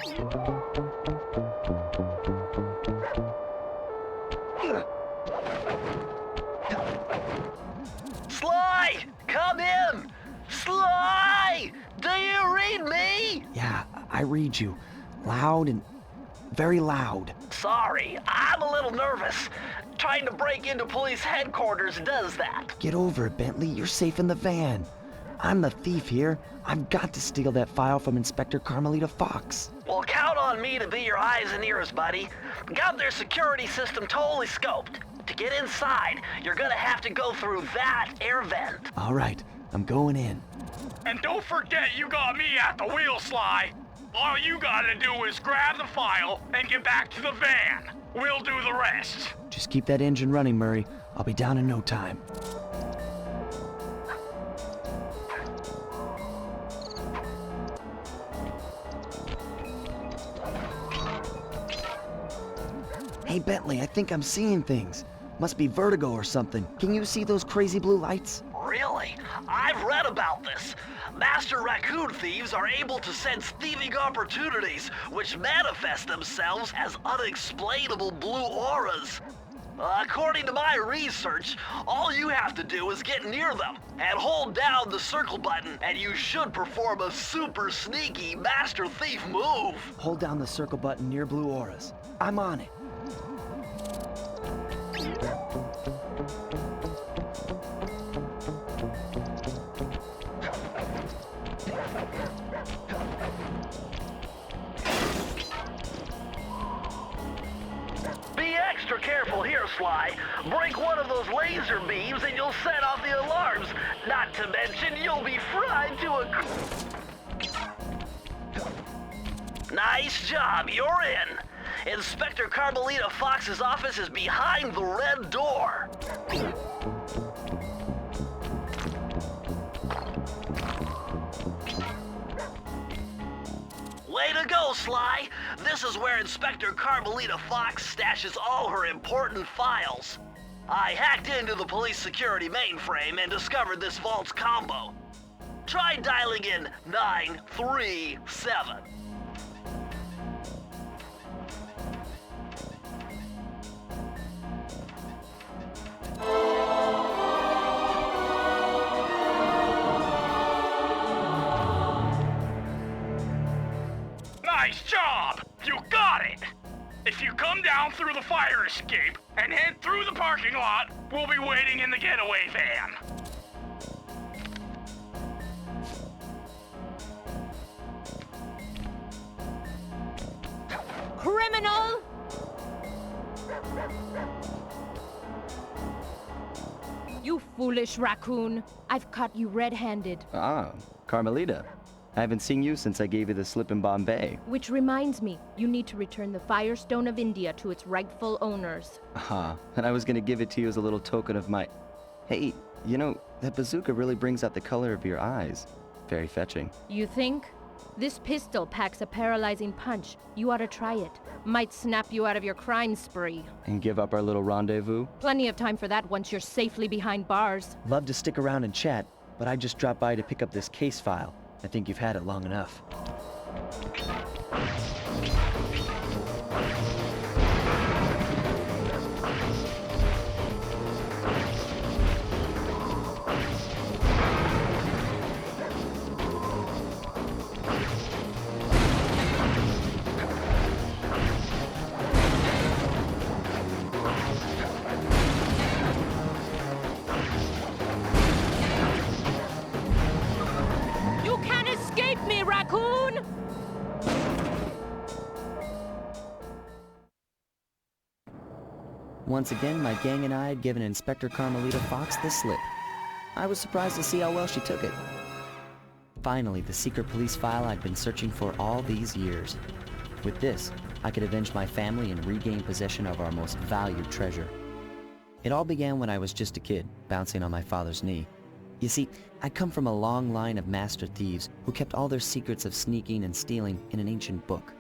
Sly! Come in! Sly! Do you read me? Yeah, I read you. Loud and very loud. Sorry, I'm a little nervous. Trying to break into police headquarters does that. Get over it, Bentley. You're safe in the van. I'm the thief here. I've got to steal that file from Inspector Carmelita Fox. Well, count on me to be your eyes and ears, buddy. Got their security system totally scoped. To get inside, you're gonna have to go through that air vent. All right, I'm going in. And don't forget you got me at the wheel, Sly. All you gotta do is grab the file and get back to the van. We'll do the rest. Just keep that engine running, Murray. I'll be down in no time. Hey, Bentley, I think I'm seeing things. Must be vertigo or something. Can you see those crazy blue lights? Really? I've read about this. Master raccoon thieves are able to sense thieving opportunities, which manifest themselves as unexplainable blue auras. According to my research, all you have to do is get near them and hold down the circle button, and you should perform a super sneaky master thief move. Hold down the circle button near blue auras. I'm on it. Be extra careful here, Sly. Break one of those laser beams and you'll set off the alarms. Not to mention, you'll be fried to a... Nice job, you're in. Inspector Carmelita Fox's office is behind the red door. Way to go, Sly! This is where Inspector Carmelita Fox stashes all her important files. I hacked into the police security mainframe and discovered this vault's combo. Try dialing in 937. Nice job! You got it! If you come down through the fire escape and head through the parking lot, we'll be waiting in the getaway van. Criminal! You foolish raccoon. I've caught you red-handed. Ah, Carmelita. I haven't seen you since I gave you the slip in Bombay. Which reminds me, you need to return the Firestone of India to its rightful owners. And I was gonna give it to you as a little token of my... Hey, you know, that bazooka really brings out the color of your eyes. Very fetching. You think? This pistol packs a paralyzing punch. You ought to try it. Might snap you out of your crime spree. And give up our little rendezvous? Plenty of time for that once you're safely behind bars. Love to stick around and chat, but I just dropped by to pick up this case file. I think you've had it long enough. You can't escape me, raccoon! Once again, my gang and I had given Inspector Carmelita Fox the slip. I was surprised to see how well she took it. Finally, the secret police file I'd been searching for all these years. With this, I could avenge my family and regain possession of our most valued treasure. It all began when I was just a kid, bouncing on my father's knee. You see, I come from a long line of master thieves who kept all their secrets of sneaking and stealing in an ancient book.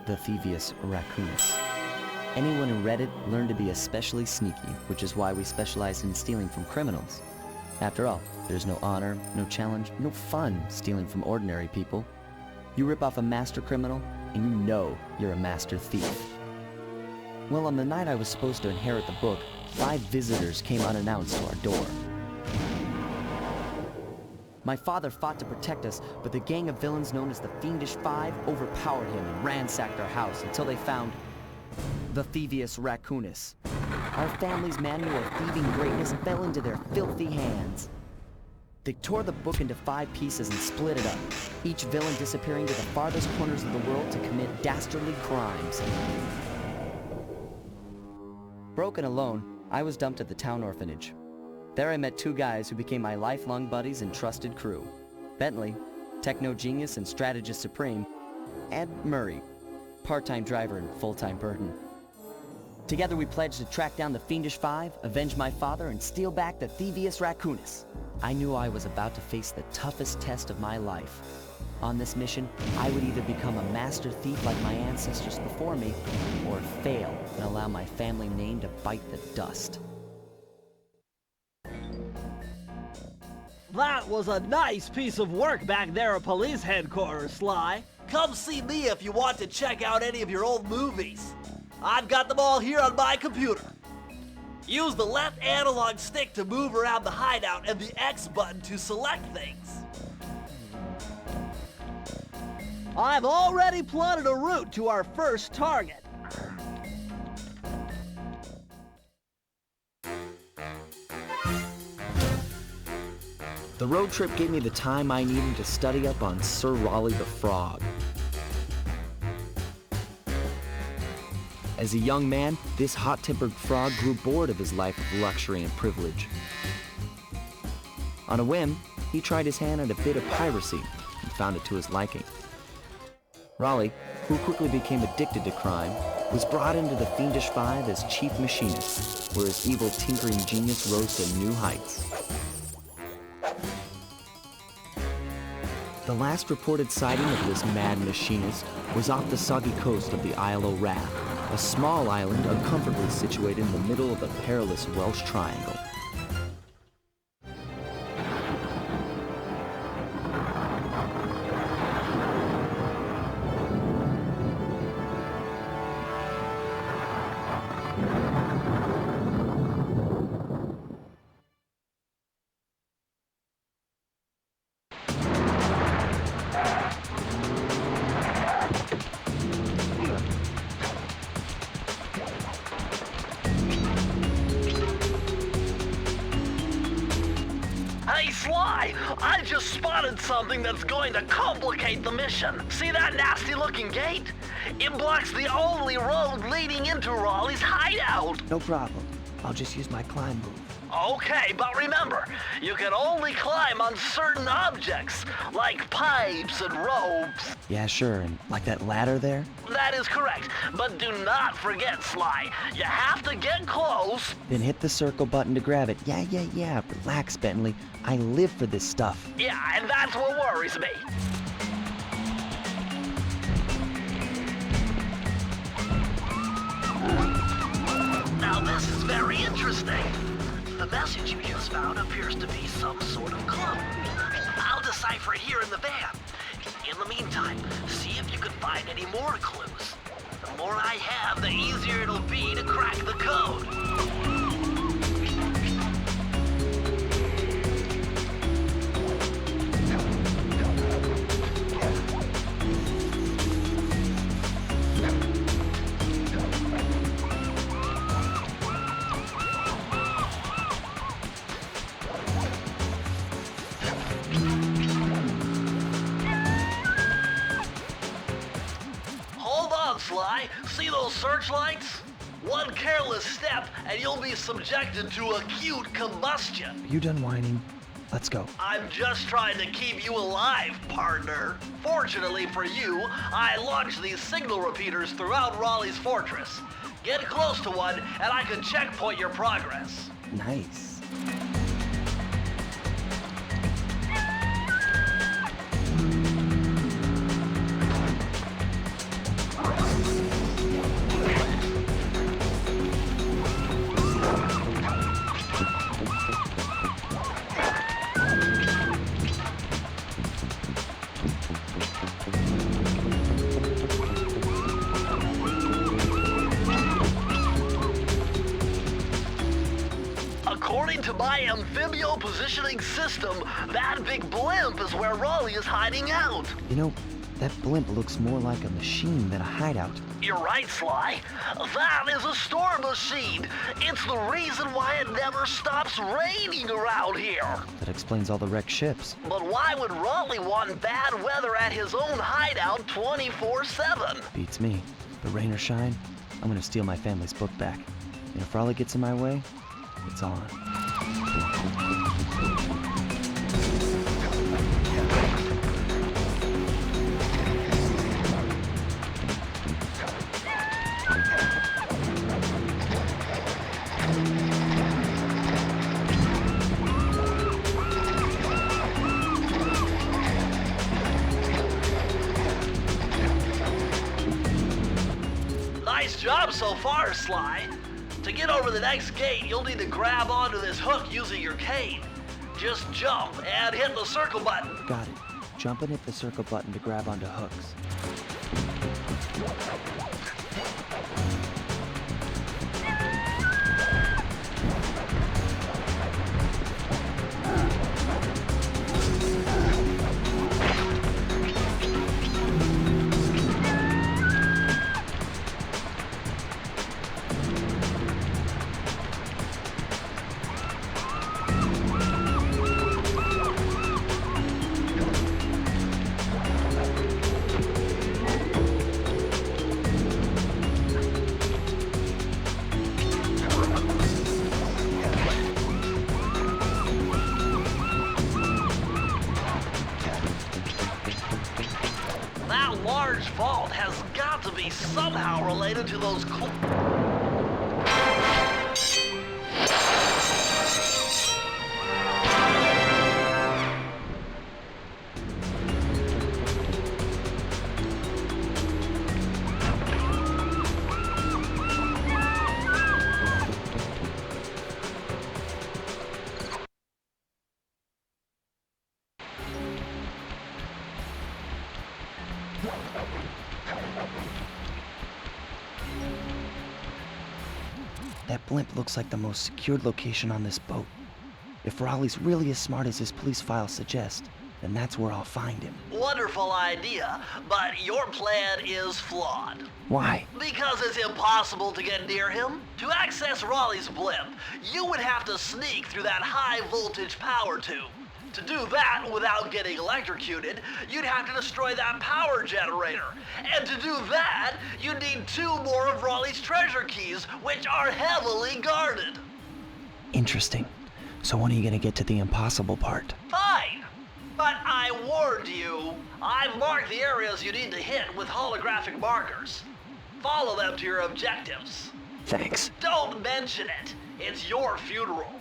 The Thievius Raccoonus. Anyone who read it learned to be especially sneaky, which is why we specialize in stealing from criminals. After all, there's no honor, no challenge, no fun stealing from ordinary people. You rip off a master criminal, and you know you're a master thief. Well, on the night I was supposed to inherit the book, 5 visitors came unannounced to our door. My father fought to protect us, but the gang of villains known as the Fiendish Five overpowered him and ransacked our house until they found the Thievius Raccoonus. Our family's manual of thieving greatness fell into their filthy hands. They tore the book into 5 pieces and split it up, each villain disappearing to the farthest corners of the world to commit dastardly crimes. Broken alone, I was dumped at the town orphanage. There I met 2 guys who became my lifelong buddies and trusted crew. Bentley, techno genius and strategist supreme, and Murray, part-time driver and full-time burden. Together we pledged to track down the Fiendish Five, avenge my father, and steal back the Thievius Raccoonus. I knew I was about to face the toughest test of my life. On this mission, I would either become a master thief like my ancestors before me, or fail and allow my family name to bite the dust. That was a nice piece of work back there at police headquarters, Sly. Come see me if you want to check out any of your old movies. I've got them all here on my computer. Use the left analog stick to move around the hideout and the X button to select things. I've already plotted a route to our first target. The road trip gave me the time I needed to study up on Sir Raleigh the Frog. As a young man, this hot-tempered frog grew bored of his life of luxury and privilege. On a whim, he tried his hand at a bit of piracy and found it to his liking. Raleigh, who quickly became addicted to crime, was brought into the Fiendish Five as chief machinist, where his evil tinkering genius rose to new heights. The last reported sighting of this mad machinist was off the soggy coast of the Isle o' Wrath, a small island uncomfortably situated in the middle of the perilous Welsh Triangle. Hey, Sly! I just spotted something that's going to complicate the mission. See that nasty-looking gate? It blocks the only road leading into Raleigh's hideout. No problem. I'll just use my climb move. Okay, but remember, you can only climb on certain objects, like pipes and ropes. Yeah, sure, and like that ladder there? That is correct, but do not forget, Sly. You have to get close. Then hit the circle button to grab it. Yeah. Relax, Bentley. I live for this stuff. Yeah, and that's what worries me. Now this is very interesting. The message you just found appears to be some sort of clue. I'll decipher it here in the van. In the meantime, see if you can find any more clues. The more I have, the easier it'll be to crack the code. Sly, see those searchlights? One careless step and you'll be subjected to acute combustion. You done whining? Let's go. I'm just trying to keep you alive, partner. Fortunately for you, I launched these signal repeaters throughout Raleigh's fortress. Get close to one and I can checkpoint your progress. Nice. to my amphibio positioning system, that big blimp is where Raleigh is hiding out. You know, that blimp looks more like a machine than a hideout. You're right, Sly. That is a storm machine. It's the reason why it never stops raining around here. That explains all the wrecked ships. But why would Raleigh want bad weather at his own hideout 24/7? Beats me. But rain or shine, I'm gonna steal my family's book back. And if Raleigh gets in my way, it's on. Nice job so far, Sly. To get over the next gate, you'll need to grab onto this hook using your cane. Just jump and hit the circle button. Got it. Jump and hit the circle button to grab onto hooks. That large vault has got to be somehow related to those That blimp looks like the most secured location on this boat. If Raleigh's really as smart as his police files suggest, then that's where I'll find him. Wonderful idea, but your plan is flawed. Why? Because it's impossible to get near him. To access Raleigh's blimp, you would have to sneak through that high voltage power tube. To do that without getting electrocuted, you'd have to destroy that power generator. And to do that, you'd need 2 more of Raleigh's treasure keys, which are heavily guarded. Interesting. So when are you gonna get to the impossible part? Fine. But I warned you. I've marked the areas you need to hit with holographic markers. Follow them to your objectives. Thanks. Don't mention it. It's your funeral.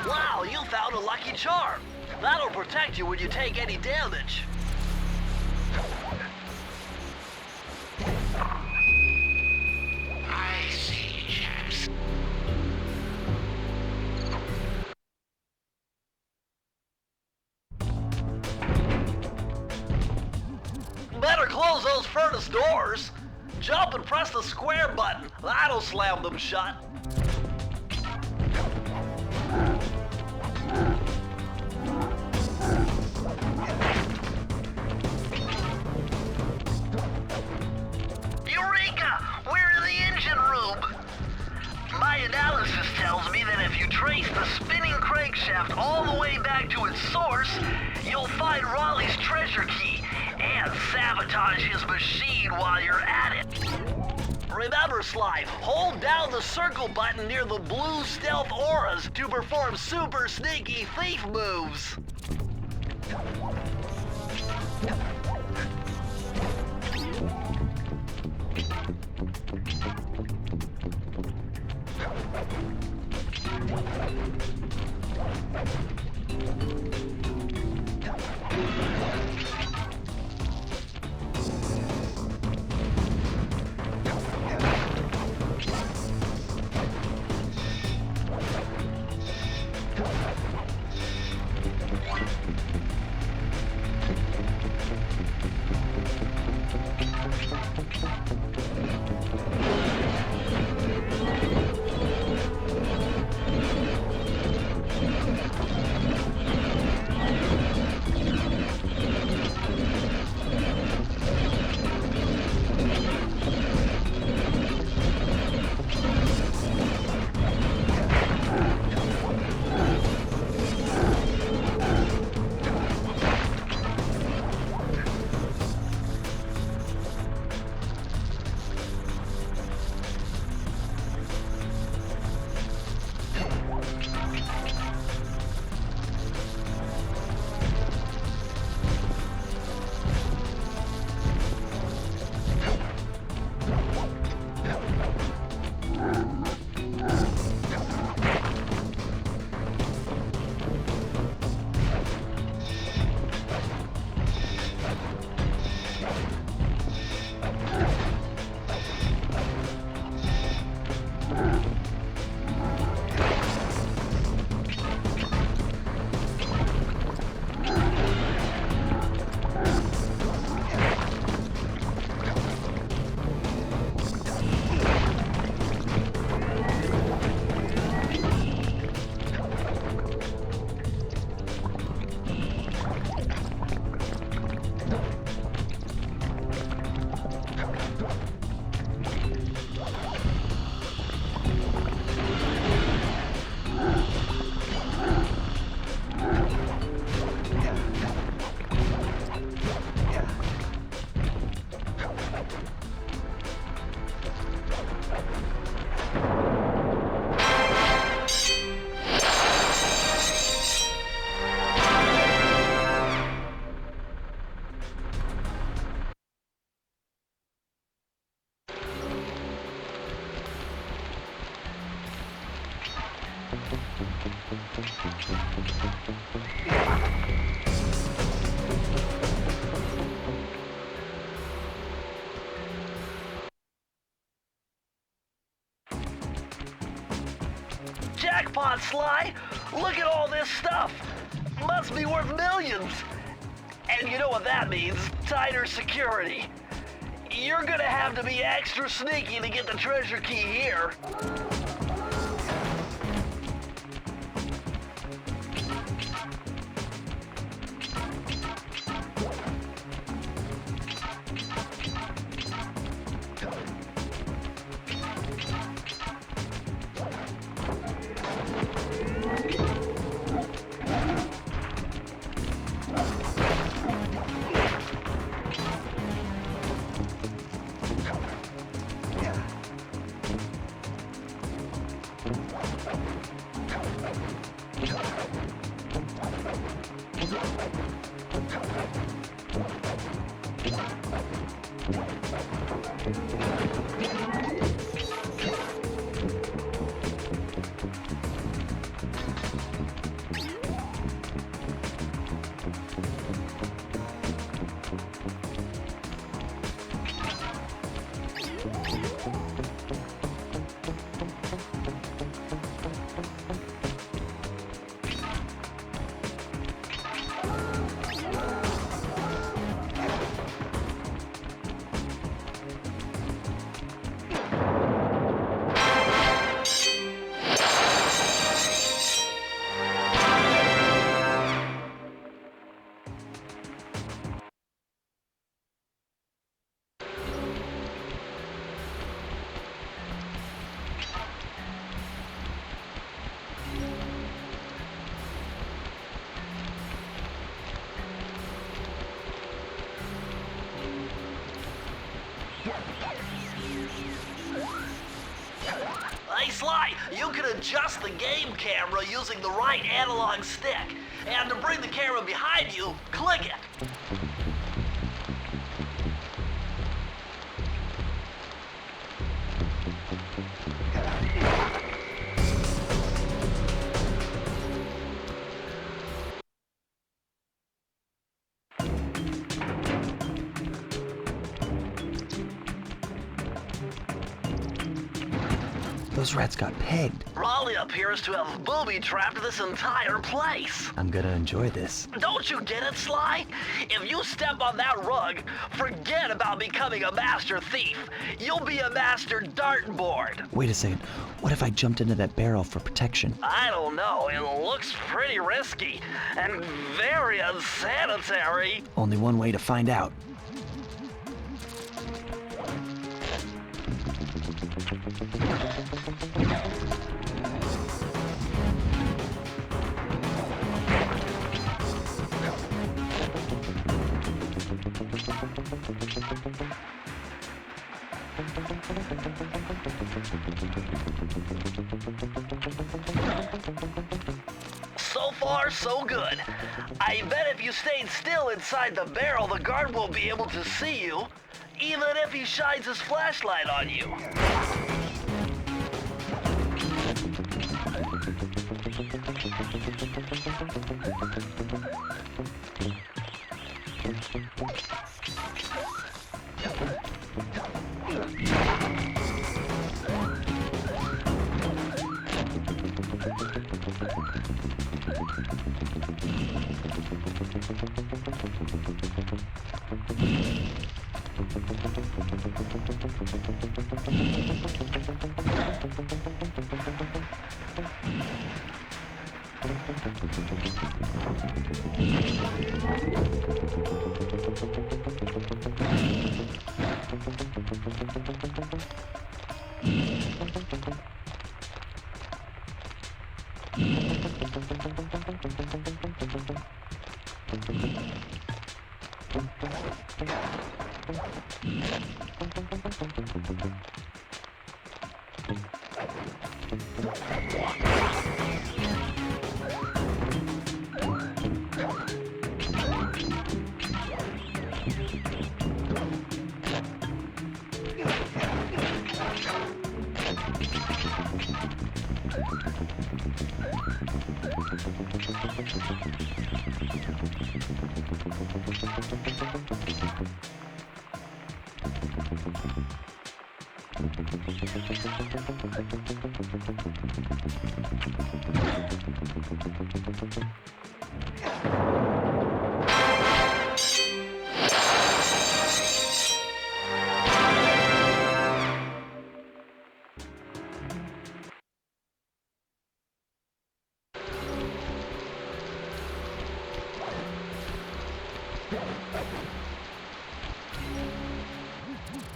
Wow, you found a lucky charm. That'll protect you when you take any damage. I see, chaps. Better close those furnace doors. Jump and press the square button. That'll slam them shut. Eureka! We're in the engine room. My analysis tells me that if you trace the spinning crankshaft all the way back to its source, you'll find Raleigh's treasure key and sabotage his machine while you're at it. Remember, Sly, hold down the circle button near the blue stealth auras to perform super sneaky thief moves. Jackpot, Sly! Look at all this stuff! Must be worth millions! And you know what that means? Tighter security. You're gonna have to be extra sneaky to get the treasure key here. Hey, Sly, you can adjust the game camera using the right analog stick. And to bring the camera behind you, click it. Those rats got pegged. Raleigh appears to have booby-trapped this entire place. I'm gonna enjoy this. Don't you get it, Sly? If you step on that rug, forget about becoming a master thief. You'll be a master dartboard. Wait a second. What if I jumped into that barrel for protection? I don't know. It looks pretty risky and very unsanitary. Only one way to find out. So far, so good. I bet if you stayed still inside the barrel, the guard won't be able to see you, even if he shines his flashlight on you.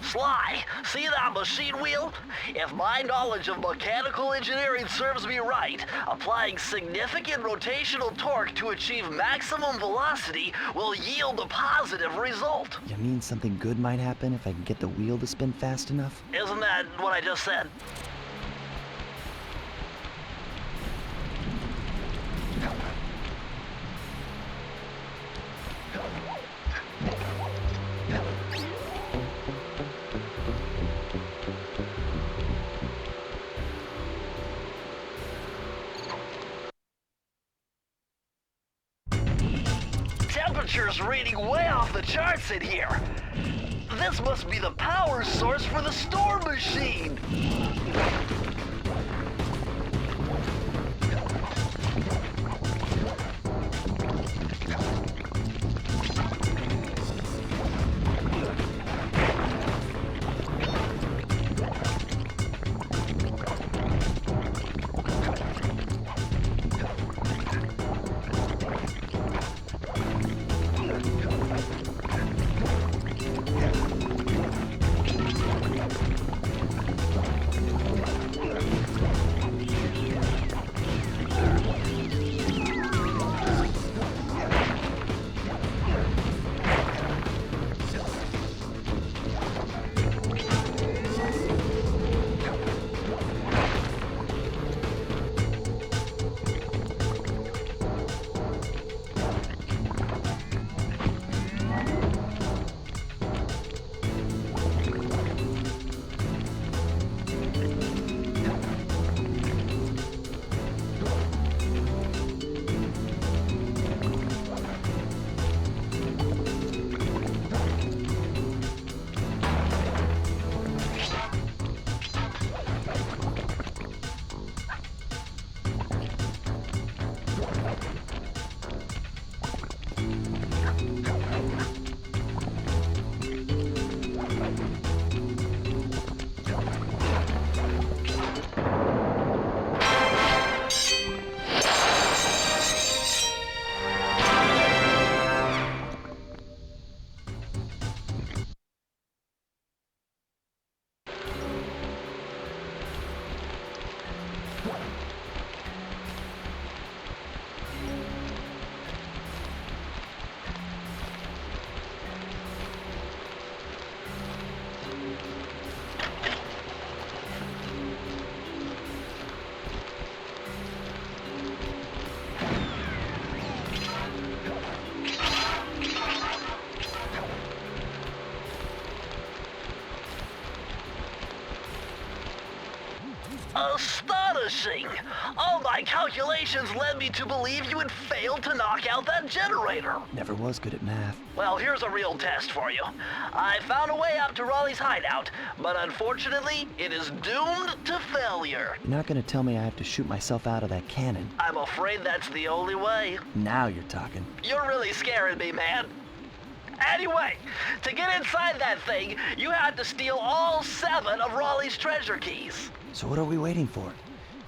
Sly, see that machine wheel? If my knowledge of mechanical engineering serves me right, applying significant rotational torque to achieve maximum velocity will yield a positive result. You mean something good might happen if I can get the wheel to spin fast enough? Isn't that what I just said? Temperature's reading way off the charts in here. This must be the power source for the storm machine. Astonishing! All my calculations led me to believe you had failed to knock out that generator. Never was good at math. Well, here's a real test for you. I found a way out to Raleigh's hideout, but unfortunately, it is doomed to failure. You're not gonna tell me I have to shoot myself out of that cannon. I'm afraid that's the only way. Now you're talking. You're really scaring me, man. Anyway, to get inside that thing, you had to steal all 7 of Raleigh's treasure keys. So what are we waiting for?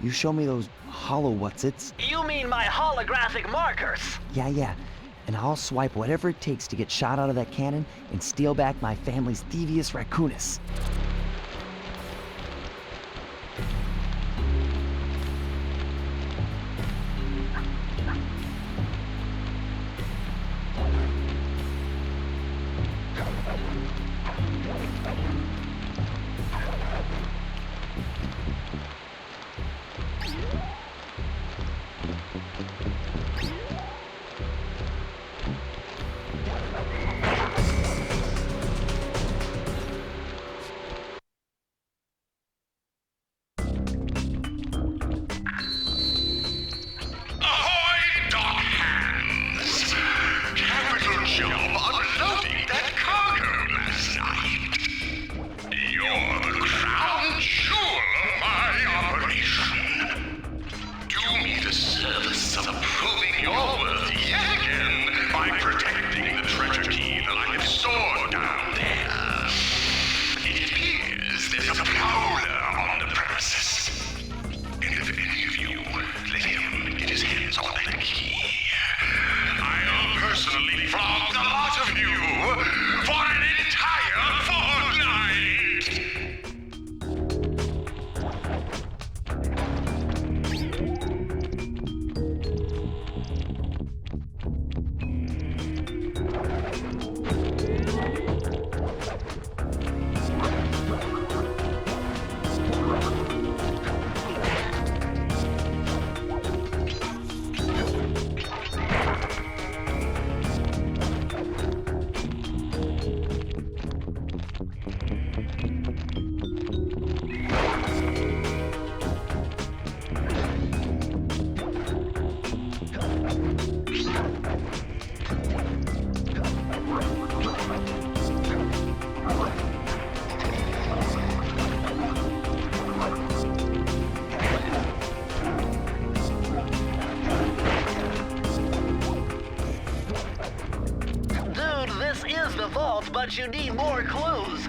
You show me those hollow what's-its? You mean my holographic markers? Yeah. And I'll swipe whatever it takes to get shot out of that cannon and steal back my family's Thievius Raccoonus. but you need more clues.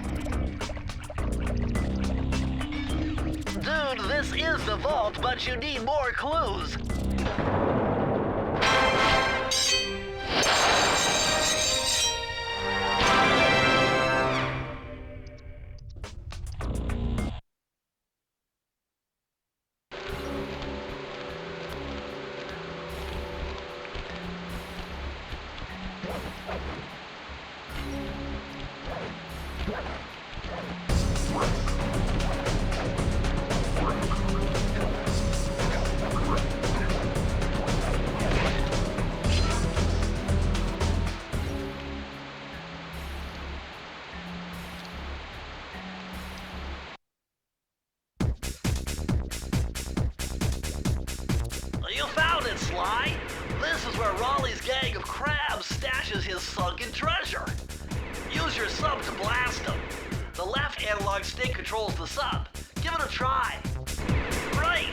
Dude, this is the vault, but you need more clues. You found it, Sly. This is where Raleigh's gang of crabs stashes his sunken treasure. Use your sub to blast them. The left analog stick controls the sub. Give it a try. Great!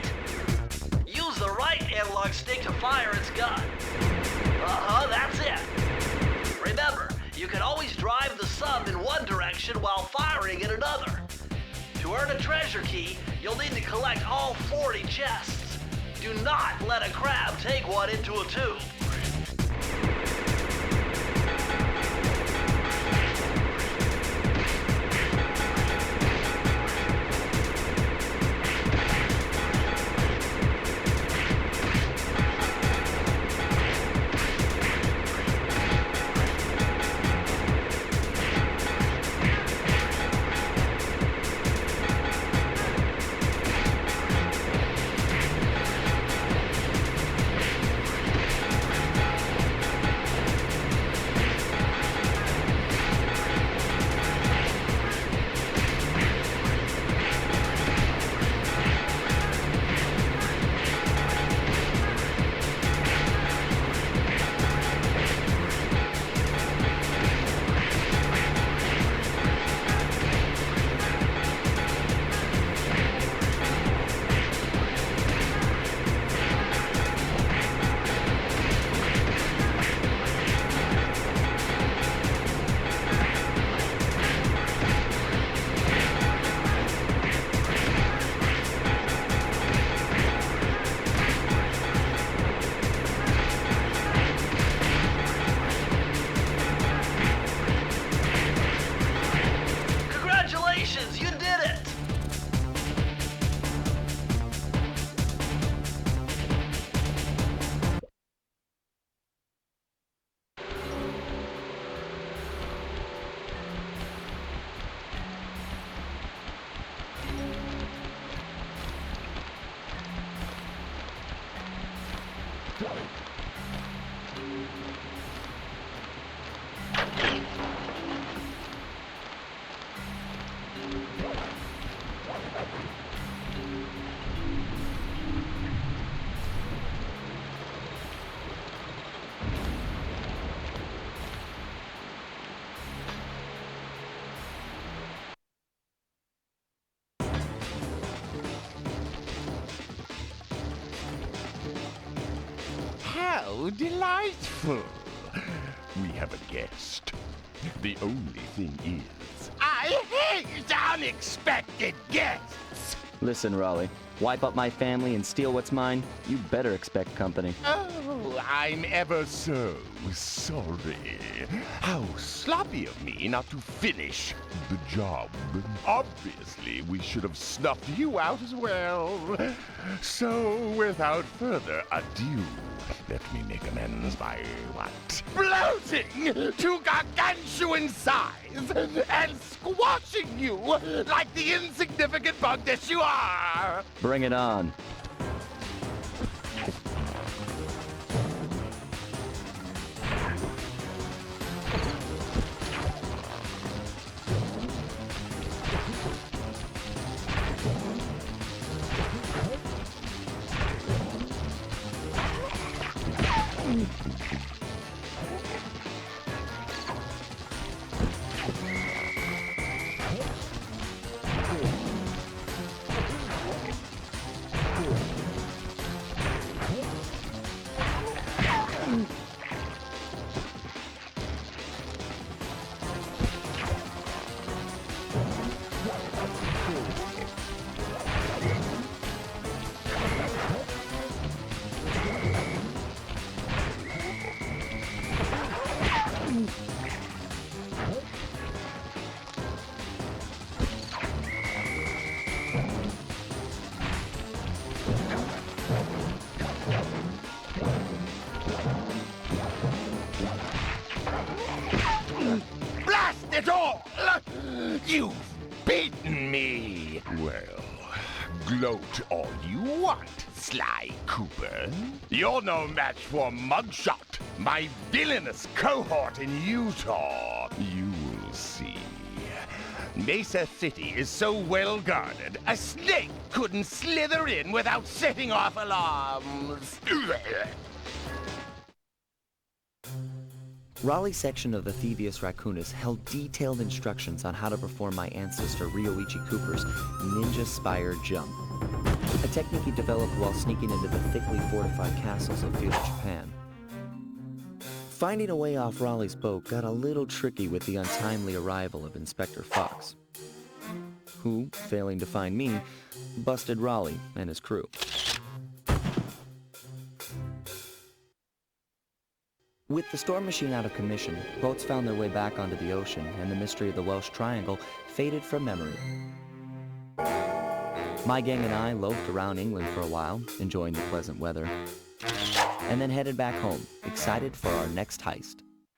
Use the right analog stick to fire its gun. That's it. Remember, you can always drive the sub in one direction while firing in another. To earn a treasure key, you'll need to collect all 40 chests. Do not let a crab take one into a tube. How delightful! We have a guest. The only thing is, I hate unexpected guests! Listen, Raleigh. Wipe up my family and steal what's mine? You better expect company. Oh, I'm ever so sorry. How sloppy of me not to finish the job. Obviously, we should have snuffed you out as well. So, without further ado, let me make amends by what? Bloating to gargantuan size and squashing you like the insignificant bug that you are! Bring it on. You've beaten me! Well, gloat all you want, Sly Cooper. You're no match for Mugshot, my villainous cohort in Utah. You will see. Mesa City is so well guarded, a snake couldn't slither in without setting off alarms. Raleigh's section of the Thievius Raccoonus held detailed instructions on how to perform my ancestor Ryoichi Cooper's Ninja Spire Jump, a technique he developed while sneaking into the thickly fortified castles of feudal Japan. Finding a way off Raleigh's boat got a little tricky with the untimely arrival of Inspector Fox, who, failing to find me, busted Raleigh and his crew. With the storm machine out of commission, boats found their way back onto the ocean, and the mystery of the Welsh Triangle faded from memory. My gang and I loafed around England for a while, enjoying the pleasant weather, and then headed back home, excited for our next heist.